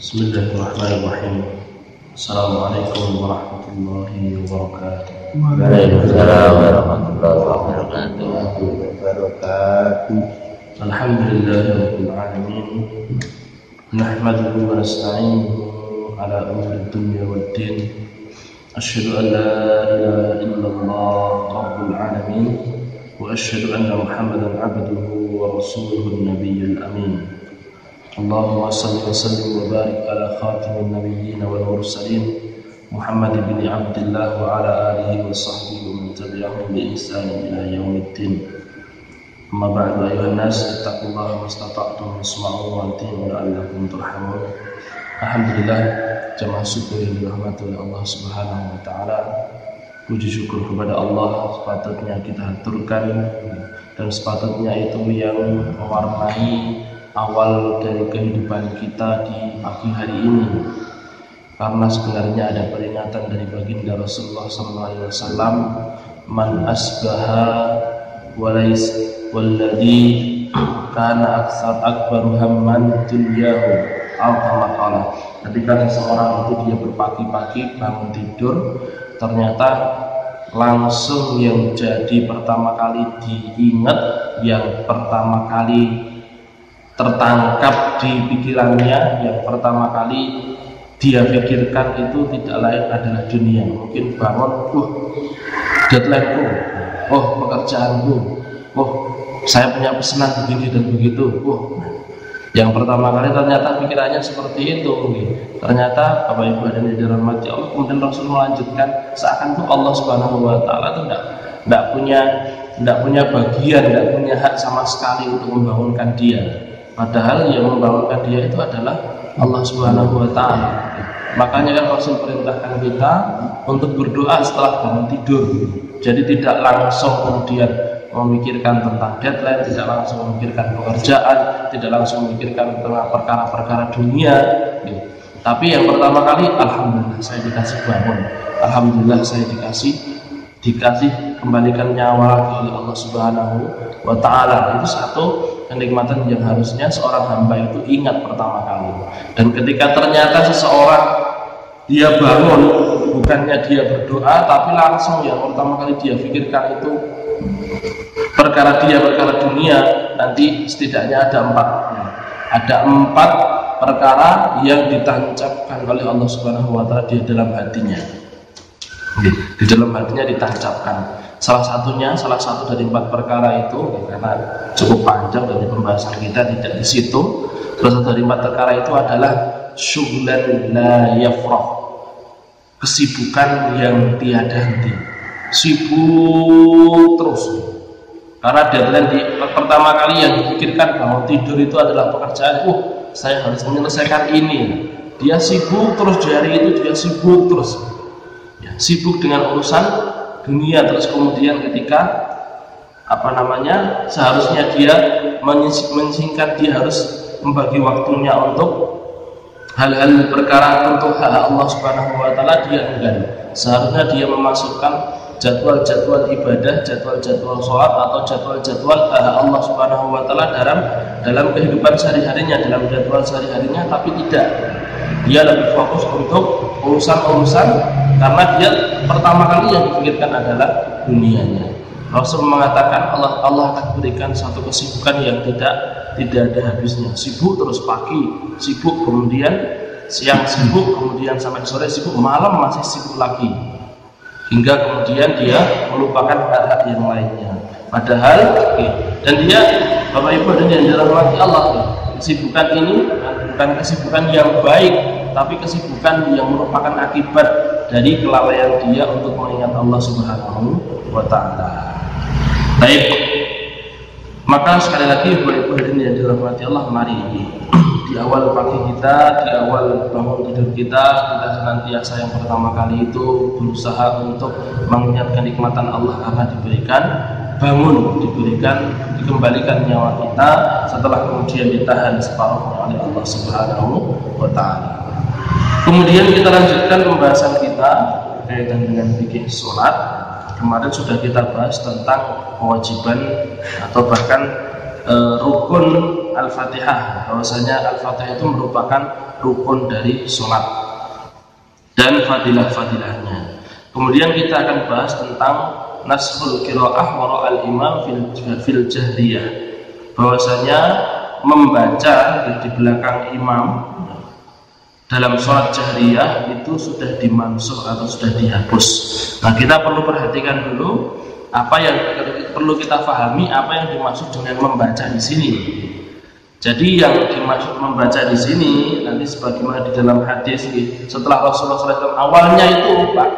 Bismillahirrahmanirrahim. Assalamualaikum warahmatullahi wabarakatuh. Waalaikumsalam warahmatullahi wabarakatuh. Alhamdulillahirabbil alamin. Nahmaduhu wa nasta'inuhu ala umuri dunya waddin. Asyhadu an la ilaha illallah rabbul alamin wa asyhadu anna Muhammadan 'abduhu wa rasuluhu an-nabiyyul amin. Allahumma salli wa sallim wa barik ala khatimin nabiyyin wal mursalin Muhammad bin Abdullah wa ala alihi wa sahbihi wa man tabi'ahum bi ihsan ila yaumiddin. Amma ba'du, ayuhan nas, ittaqullaha mastata'tum wasma'u wa ati'u la'allakum turhamun. Alhamdulillah, jamaah syukur yang dirahmati oleh Allah Subhanahu wa taala. Puji syukur kepada Allah sepatutnya kita haturkan, dan sepatutnya itu yang mewarnai awal dari kehidupan kita di pagi hari ini. Karena sebenarnya ada peringatan dari baginda Rasulullah SAW, man asbaha walais walladhi kana akbaru hamman dunyahu al-qamaqala. Ketika seseorang itu dia berpagi-pagi bangun tidur, ternyata langsung yang jadi pertama kali diingat, yang pertama kali tertangkap di pikirannya, yang pertama kali dia pikirkan itu tidak lain adalah dunia. Mungkin bangun, deadline-ku, pekerjaanku, saya punya pesanan begini dan begitu. Yang pertama kali ternyata pikirannya seperti itu. Ternyata Bapak Ibu dan yang dirahmati Allah, kemudian Rasul melanjutkan seakan itu Allah Subhanahu wa taala itu tidak punya bagian, tidak punya hak sama sekali untuk membangunkan dia. Padahal yang membangunkan dia itu adalah Allah Subhanahu wa taala. Makanya kan Rasul perintahkan kita untuk berdoa setelah bangun tidur. Jadi tidak langsung kemudian memikirkan tentang deadline, tidak langsung memikirkan pekerjaan, tidak langsung memikirkan tentang perkara-perkara dunia. Tapi yang pertama kali, alhamdulillah saya dikasih bangun, alhamdulillah saya dikasih kembalikan nyawa oleh Allah Subhanahu wa taala. Itu satu kenikmatan yang harusnya seorang hamba itu ingat pertama kali. Dan ketika ternyata seseorang dia bangun, bukannya dia berdoa, tapi langsung yang pertama kali dia pikirkan itu perkara dunia, nanti setidaknya ada empat perkara yang ditancapkan oleh Allah Subhanahu wa taala di dalam hatinya. Di dalam hatinya ditancapkan. Salah satu dari empat perkara itu, karena cukup panjang dari pembahasan kita tidak di situ. Salah satu dari empat perkara itu adalah syughlan la yafrah, kesibukan yang tiada henti, sibuk terus. Karena deadline pertama kali yang dipikirkan bangun tidur itu adalah pekerjaan. Saya harus menyelesaikan ini. Dia sibuk terus, di hari itu dia sibuk terus. Sibuk dengan urusan dunia, terus kemudian ketika seharusnya dia menyingkat, dia harus membagi waktunya untuk hal-hal perkara untuk hak Allah Subhanahu wa taala, dia enggan. Seharusnya dia memasukkan jadwal-jadwal ibadah, jadwal-jadwal sholat atau jadwal-jadwal Allah Subhanahu wa taala dalam kehidupan sehari-harinya, dalam jadwal sehari-harinya, tapi tidak. Dia lebih fokus untuk urusan-urusan karena dia pertama kali yang dipikirkan adalah dunianya. Rasul mengatakan Allah akan berikan satu kesibukan yang tidak ada habisnya. Sibuk terus, pagi sibuk, kemudian siang sibuk, kemudian sampai sore sibuk, malam masih sibuk lagi, hingga kemudian dia melupakan hal-hal yang lainnya. Padahal dan dia, Bapak Ibu dan yang dirahmati Allah, kesibukan ini bukan kesibukan yang baik, tapi kesibukan yang merupakan akibat dari kelalaian dia untuk mengingat Allah Subhanahu wa taala. Baik, maka sekali lagi Bapak Ibu dan yang dirahmati Allah, mari di awal pagi kita, di awal bangun tidur kita senantiasa yang pertama kali itu berusaha untuk mengingat kenikmatan Allah karena diberikan bangun, dikembalikan nyawa kita setelah kemudian ditahan separuhnya oleh Allah Subhanahu wa taala. Kemudian kita lanjutkan pembahasan kita berkaitan dengan fikih sholat. Kemarin sudah kita bahas tentang kewajiban atau bahkan rukun Al-Fatihah, bahwasanya Al-Fatihah itu merupakan rukun dari sholat dan fadilah-fadilahnya. Kemudian kita akan bahas tentang naskhul qiraah wara al-imam fil jahriyah, bahwasanya membaca di belakang imam dalam sholat jahriyah itu sudah dimansuh atau sudah dihapus. Nah, kita perlu perhatikan dulu apa yang perlu kita pahami, apa yang dimaksud dengan membaca di sini. Jadi yang dimaksud membaca di sini nanti sebagaimana di dalam hadis, setelah Rasulullah SAW awalnya itu Pak,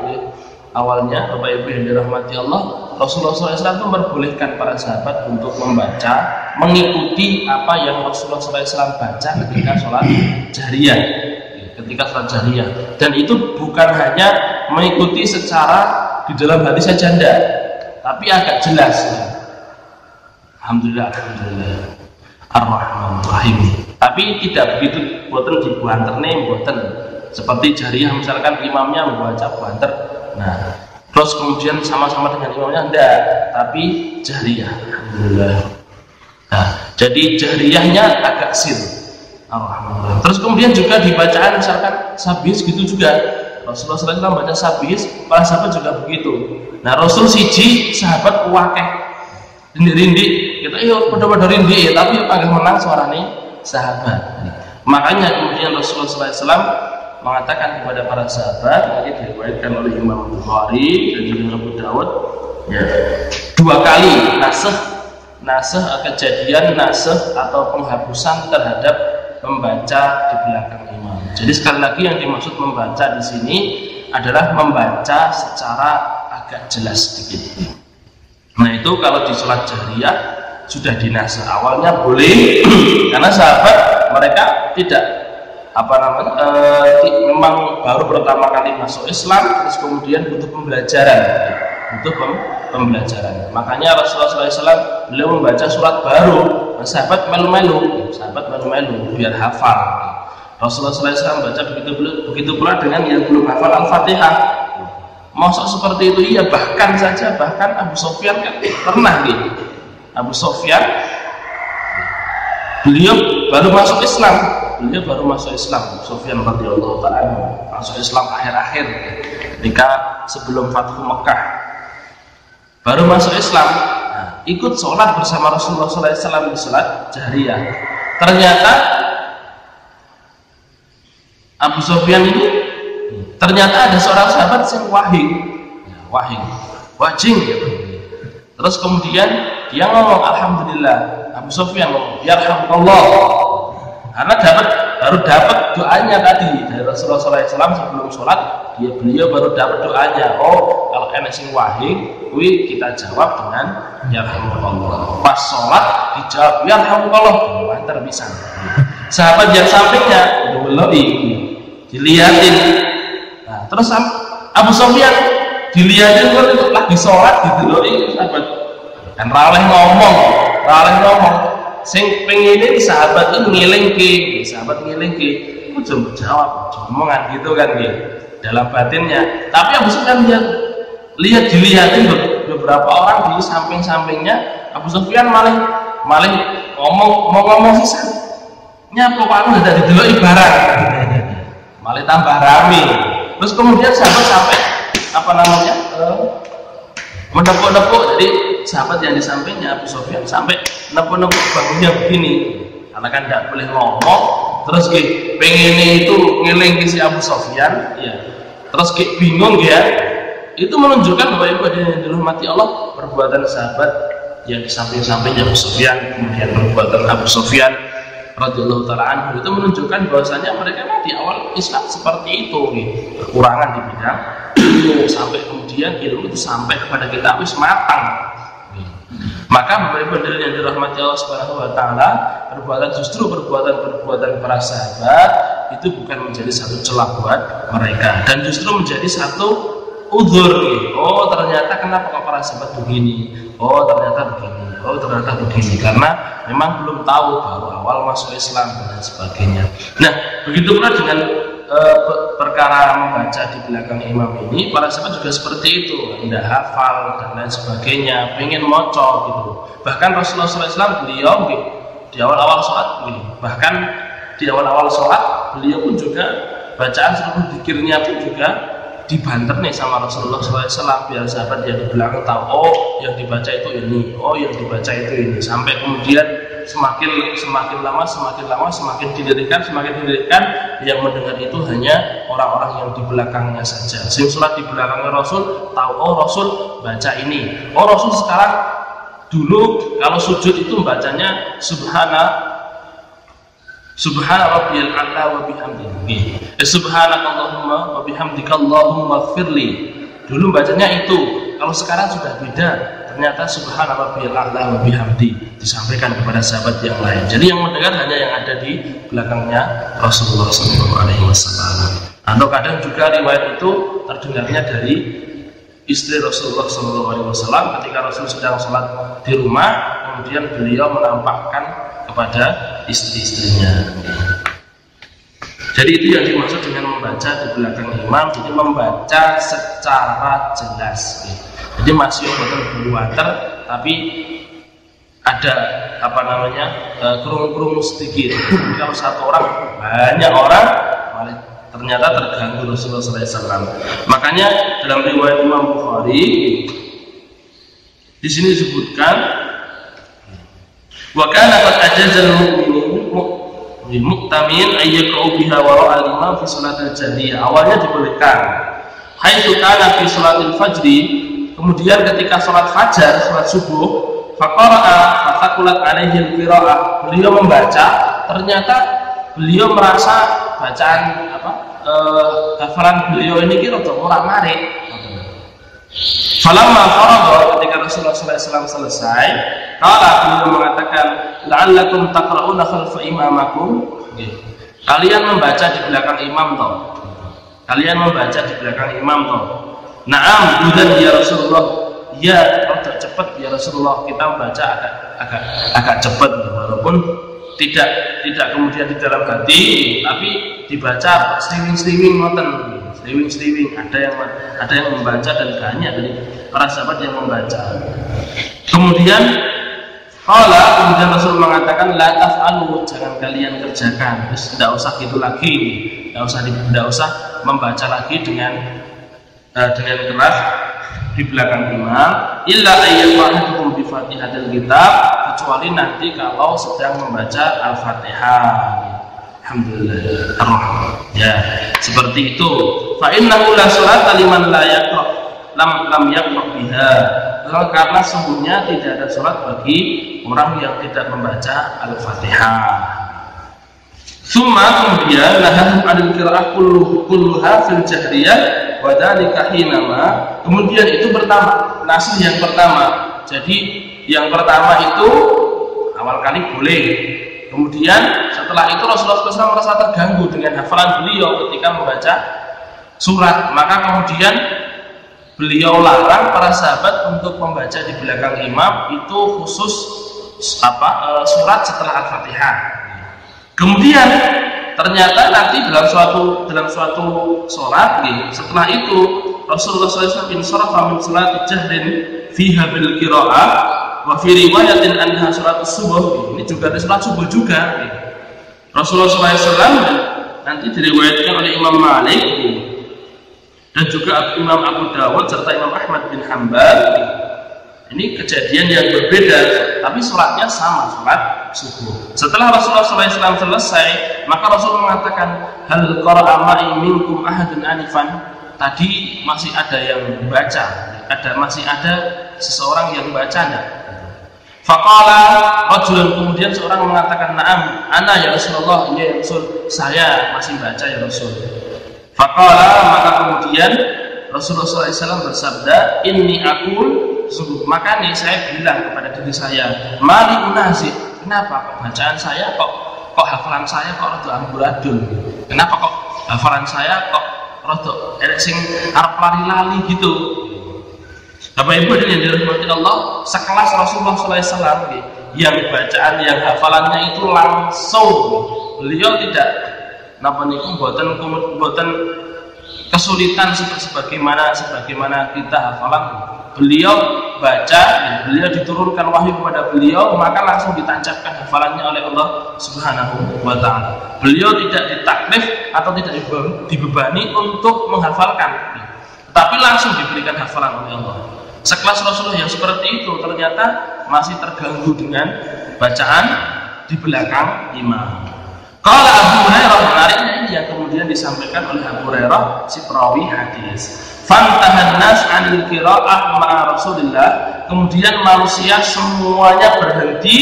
awalnya Bapak Ibu yang dirahmati Allah, Rasulullah SAW itu memperbolehkan para sahabat untuk membaca, mengikuti apa yang Rasulullah SAW baca ketika sholat jahriyah, dan itu bukan hanya mengikuti secara di dalam hati saja, enggak, tapi agak jelas. Alhamdulillah, alhamdulillah. Ar-Rahmanir-Rahim. Tapi tidak begitu, boten dibuanterne, boten. Seperti jahriyah misalkan imamnya membaca buanter. Nah, terus kemudian sama-sama dengan imamnya enggak, tapi jahriyah. Alhamdulillah. Nah, jadi jahriyahnya agak sir. Ar-Rahmanir-Rahim. Terus kemudian juga dibacaan misalkan sabis gitu juga. Rasulullah SAW baca sabis, para sahabat juga begitu. Nah, Rasul siji sahabat wakeh rindi-rindi, kita pada rindi, tapi agak menang suaranya sahabat. Makanya kemudian Rasulullah SAW mengatakan kepada para sahabat, ini diriwayatkan oleh Imam Bukhari dan juga Abu Dawud, ya, 2 kali nasakh kejadian nasakh atau penghapusan terhadap membaca di belakang imam. Jadi sekali lagi yang dimaksud membaca di sini adalah membaca secara agak jelas sedikit. Nah, itu kalau di sholat jahriyah sudah dinasakh. Awalnya boleh karena sahabat mereka tidak memang baru pertama kali masuk Islam, terus kemudian butuh pembelajaran, makanya Rasulullah SAW beliau membaca surat baru, sahabat melu-melu biar hafal. Rasulullah SAW baca begitu pula dengan yang belum hafal Al-Fatihah. Masuk seperti itu, iya, bahkan Abu Sufyan kan pernah gitu. Abu Sufyan beliau baru masuk Islam. Sufyan radhiyallahu ta'ala masuk Islam akhir-akhir ketika sebelum Fathu Mekah. Baru masuk Islam. Nah, ikut sholat bersama Rasulullah SAW di sholat jahriyah. Ternyata Abu Sufyan ini ternyata ada seorang sahabat yang wajing gitu. Terus kemudian dia ngomong alhamdulillah, Abu Sufyan ngomong yarhamukallah, karena baru dapat doanya tadi dari Rasulullah SAW sebelum sholat, beliau baru dapat doanya. Oh, kalau enak sing wahing, kita jawab dengan yarhamukallah. Pas sholat dijawab yarhamukallah, banter bisa. Sahabat yang sampingnya dilihatin. Nah, terus Abu Sufyan dilihatin kan itu lagi sholat dideloi sahabat kan raleh ngomong sing pengen sahabat itu ngilingke aku jangan jawab omongan gitu kan dia dalam batinnya. Tapi Abu Sufyan dilihatin beberapa orang di samping-sampingnya. Abu Sufyan malah ngomong sisa nyapa Pak udah dideloi barang malah tambah rame. Terus kemudian sahabat sampai menepuk-nepuk, jadi sahabat yang di sampingnya Abu Sufyan sampai nepuk-nepuk bahunya begini, karena kan tidak boleh ngomong. Terus pengen itu ngeling si Abu Sufyan, ya. Terus bingung ya. Itu menunjukkan bahwa ibu yang dirahmati Allah, perbuatan sahabat yang di samping-sampingnya Abu Sufyan, kemudian perbuatan Abu Sufyan radhiyallahu ta'ala anhu, itu menunjukkan bahwasanya mereka di awal Islam seperti itu, kekurangan di bidang ilmu, sampai kemudian ilmu itu sampai kepada kita wis matang. Maka Bapak Ibu yang dirahmati Allah Subhanahu wa taala, perbuatan para sahabat itu bukan menjadi satu celah buat mereka, dan justru menjadi satu udzur. Oh, ternyata kenapa kok para sahabat begini? Oh, ternyata begini, karena memang belum tahu, baru awal masuk Islam dan sebagainya. Nah, begitu pula dengan perkara membaca di belakang imam ini, para sahabat juga seperti itu, tidak hafal dan lain sebagainya, pengen moco gitu. Bahkan Rasulullah SAW beliau di awal-awal sholat, bahkan di awal-awal sholat beliau pun juga bacaan seluruh zikirnya pun juga dibanter nih sama Rasulullah SAW, biar sahabat yang di belakang tahu, oh yang dibaca itu ini, oh yang dibaca itu ini, sampai kemudian semakin lama semakin didirikan yang mendengar itu hanya orang-orang yang di belakangnya saja. Sing sholat di belakangnya Rasul tahu, oh Rasul baca ini, oh Rasul sekarang dulu kalau sujud itu bacanya subhana rabbiyal a'la wa bihamdihi, subhanakallahumma wa bihamdika allahumma ighfirli. Dulu bacanya itu, kalau sekarang sudah beda, ternyata subhana rabbiyal a'la wa bihamdi disampaikan kepada sahabat yang lain. Jadi yang mendengar hanya yang ada di belakangnya Rasulullah SAW. Atau kadang juga riwayat itu terdengarnya dari istri Rasulullah SAW ketika Rasul sedang sholat di rumah, kemudian beliau menampakkan kepada istri-istrinya. Jadi itu yang dimaksud dengan membaca di belakang imam, jadi membaca secara jelas. Jadi masih betul berwater, tapi ada kerungu-kerungu sedikit. Jadi kalau satu orang, banyak orang, ternyata terganggu Rasulullah SAW. Makanya dalam riwayat Imam Bukhari di sini disebutkan, wa kana qad ajazal mu'minin mu'tamin ayyaqau biha wara al-imam fi salatil jahriyah. Awalnya dibolehkan. Haitsu kana fi salatil fajri, kemudian ketika salat fajar, salat subuh, faqara'a fataqulat alaihi al-qira'ah. Beliau membaca, ternyata beliau merasa bacaan hafalan beliau ini kira ora marik. Falamma faragha, ketika Rasulullah SAW selesai, beliau mengatakan, la'allakum taqra'una khalfa imamakum. Kalian membaca di belakang imam toh. Kalian membaca di belakang imam toh. Na'am, budan ya Rasulullah. Ya, rada cepat ya Rasulullah. Kita membaca agak cepat, walaupun tidak kemudian di dalam hati, tapi dibaca sliwing ngoten. Sliwing, ada yang membaca dan banyak dari para sahabat yang membaca. Kemudian Rasul mengatakan, la taf'alu, jangan kalian kerjakan. Terus tidak usah gitu lagi, tidak usah membaca lagi dengan keras di belakang imam, illa ayyatukum bi fatihatil kitab, kecuali nanti kalau sedang membaca Al-Fatihah. Alhamdulillah. Ya, seperti itu. Fa innahu la sholata liman la yaqra lam yaqra biha. Karena sesungguhnya tidak ada salat bagi orang yang tidak membaca Al-Fatihah. Kemudian nahum adil qira'ah kulluha fil jahriyah wa dzalika hinama. Kemudian itu pertama, nasih yang pertama. Jadi yang pertama itu awal kali boleh. Kemudian setelah itu Rasulullah SAW merasa terganggu dengan hafalan beliau ketika membaca surat, maka kemudian beliau larang para sahabat untuk membaca di belakang imam itu khusus surat setelah Al-Fatihah. Kemudian ternyata nanti dalam suatu sholat, setelah itu Rasulullah SAW insarafa min salati jahrin fiha bil qira'ah wa fi riwayatin anha salatus subuh. Ini juga ada salat subuh juga. Rasulullah SAW nanti diriwayatkan oleh Imam Malik dan juga Imam Abu Dawud serta Imam Ahmad bin Hanbal. Ini kejadian yang berbeda, tapi sholatnya sama, sholat subuh. Setelah Rasulullah SAW selesai, maka Rasul mengatakan, hal qara'a ma'i minkum ahadun anifan. Tadi masih ada yang baca, masih ada seseorang yang baca enggak? Faqala rajulun, kemudian seorang mengatakan, na'am ana ya Rasulullah, ya Rasul, saya masih baca ya Rasul. Faqala, maka kemudian Rasulullah SAW bersabda, inni aqul, maka nih saya bilang kepada diri saya, mali unazid, kenapa bacaan saya kok hafalan saya kok rada amburadul, kenapa kok hafalan saya kok rada sing arep lali-lali gitu. Bapak Ibu yang dirahmati Allah, sekelas Rasulullah SAW yang bacaan, yang hafalannya itu langsung, beliau tidak napa niku mboten kesulitan sebagaimana kita hafalan. Beliau baca, beliau diturunkan wahyu kepada beliau, maka langsung ditancapkan hafalannya oleh Allah Subhanahu wa Ta'ala. Beliau tidak ditaklif atau tidak dibebani untuk menghafalkan, tapi langsung diberikan hafalan oleh Allah. Sekelas Rasulullah yang seperti itu ternyata masih terganggu dengan bacaan di belakang imam. Kalau Abu Hurairah, menariknya ini yang kemudian disampaikan oleh Abu Hurairah, si perawi hadis. Fantahan nas anil qiraah ma'a Rasulillah. Kemudian manusia semuanya berhenti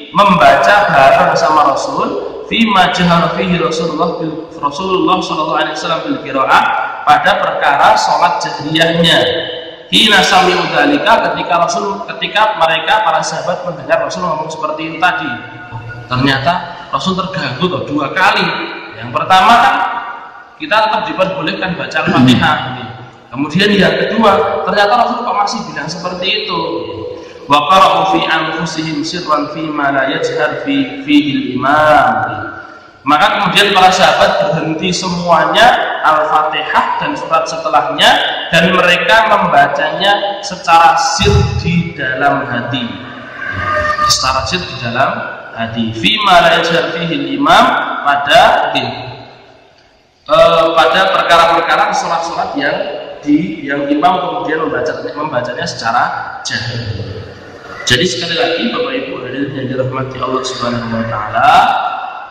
membaca bareng sama Rasul. Fima jahara fihi Rasulullah sallallahu alaihi wasallam bil qiraah, pada perkara salat jahriyahnya. Hina sami'u dzalika, ketika mereka para sahabat mendengar Rasul ngomong seperti itu tadi. Ternyata Rasul terganggu dua kali. Yang pertama kan kita tetap diperbolehkan baca Al-Fatihah. Kemudian yang kedua, ternyata Rasul kok masih bilang seperti itu. Wa qara'u fi anfusihim sirran fi ma la yajhar fihi al-imam. Maka kemudian para sahabat berhenti semuanya Al-Fatihah dan surat setelahnya, dan mereka membacanya secara sir di dalam hati. Secara sir di dalam hati. Fi ma la yajhar fihi al-imam, pada perkara-perkara sholat-sholat yang imam kemudian membacanya secara jahar. Jadi sekali lagi Bapak Ibu hadirin yang dirahmati Allah Subhanahu wa Ta'ala,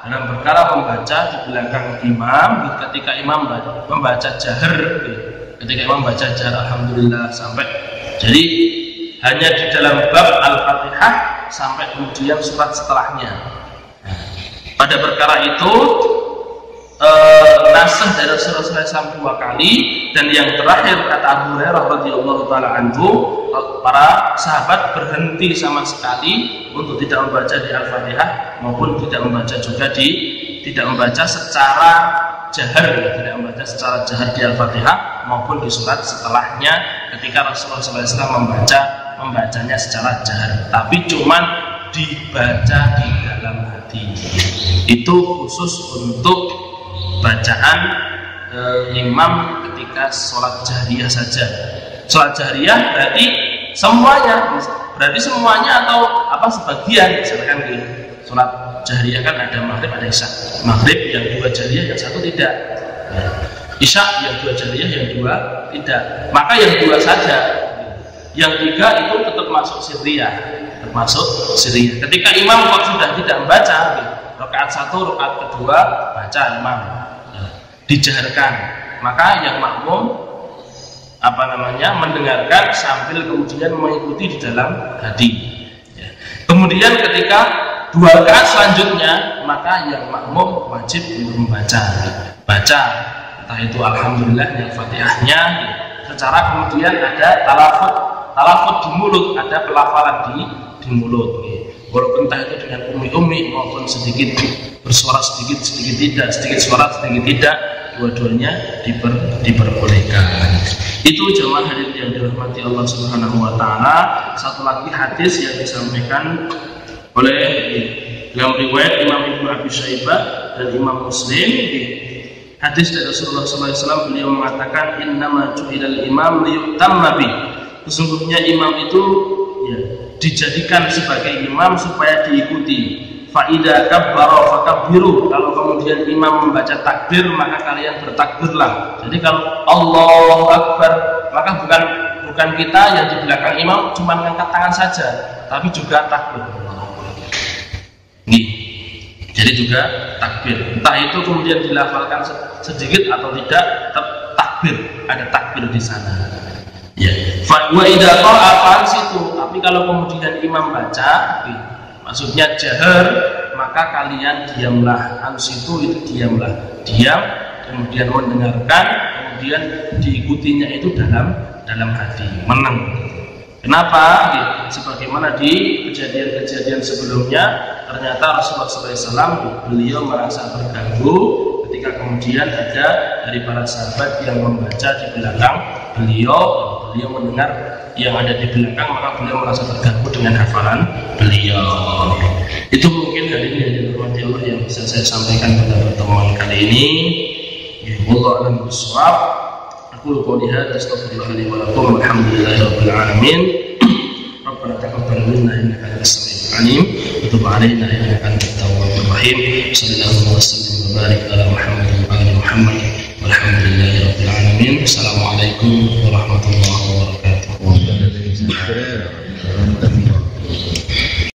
dalam perkara membaca di belakang imam, ketika imam membaca jahar, alhamdulillah sampai, jadi hanya di dalam bab Al-Fatihah sampai kemudian surat setelahnya. Pada perkara itu nasah dari Rasulullah SAW 2 kali, dan yang terakhir kata Abu Hurairah radhiyallahu taala anhu, para sahabat berhenti sama sekali untuk tidak membaca di Al-Fatihah maupun tidak membaca secara jahar, di Al-Fatihah maupun di surat setelahnya ketika Rasulullah SAW membacanya secara jahar, tapi cuman dibaca di dalam hati. Itu khusus untuk bacaan imam ketika sholat jahriyah saja. Sholat jahriyah berarti semuanya atau apa sebagian, misalkan di sholat jahriyah kan ada maghrib ada isya. Maghrib yang 2 jahriyah, yang 1 tidak. Isya yang 2 jahriyah, yang 2 tidak. Maka yang 2 saja. Yang 3 itu tetap masuk sirriyah, Ketika imam kok sudah tidak membaca, rakaat 1, rakaat kedua baca imam, dijaharkan, maka yang makmum mendengarkan sambil kemudian mengikuti di dalam hati. Kemudian ketika 2 rakaat selanjutnya, maka yang makmum wajib membaca, entah itu alhamdulillah yang Fatihahnya, secara kemudian ada talafut di mulut, ada pelafalan di mulut. Walaupun entah itu dengan umi maupun sedikit bersuara sedikit tidak, sedikit suara sedikit tidak, dua-duanya diperbolehkan. Itu jemaah hadirin yang dirahmati Allah Subhanahu wa Ta'ala. Satu lagi hadis yang disampaikan oleh dalam riwayat Imam Ibnu Abi Syaibah dan Imam Muslim. Hadis dari Rasulullah SAW, beliau mengatakan, innama ju'ilal imam liyutamma bih. Sesungguhnya imam itu dijadikan sebagai imam supaya diikuti. Fa'idha kabbara fakabbiru. Kalau kemudian imam membaca takbir, maka kalian bertakbirlah. Jadi kalau Allahu Akbar, maka bukan kita yang di belakang imam cuma mengangkat tangan saja, tapi juga takbir. Jadi juga takbir. Entah itu kemudian dilafalkan sedikit atau tidak, tetap takbir. Ada takbir di sana. Ya. Wa idza qara'a fansitu. Tapi kalau kemudian imam baca, maksudnya jahar, maka kalian diamlah. Ansitu itu diamlah. Diam, kemudian mendengarkan, kemudian diikutinya itu dalam hati, menang. Kenapa? Sebagaimana di kejadian-kejadian sebelumnya, ternyata Rasulullah SAW beliau merasa terganggu ketika kemudian ada dari para sahabat yang membaca di belakang beliau mendengar yang ada di belakang, maka beliau merasa terganggu dengan hafalan beliau. Itu mungkin dari yang dirahmati Allah yang bisa saya sampaikan pada pertemuan kali ini. Wallahu a'lam bishawab. Aku qouli hadza astaghfirullah li wa lakum walhamdulillahi rabbil alamin. Rabbana taqabbal minna innaka antas samiul alim wa tub 'alaina innaka antat tawwabur rahim. Sallallahu wa sallim wa barik ala Muhammad wa ali Muhammad. Walhamdulillahi rabbil alamin. Assalamualaikum warahmatullahi wabarakatuh.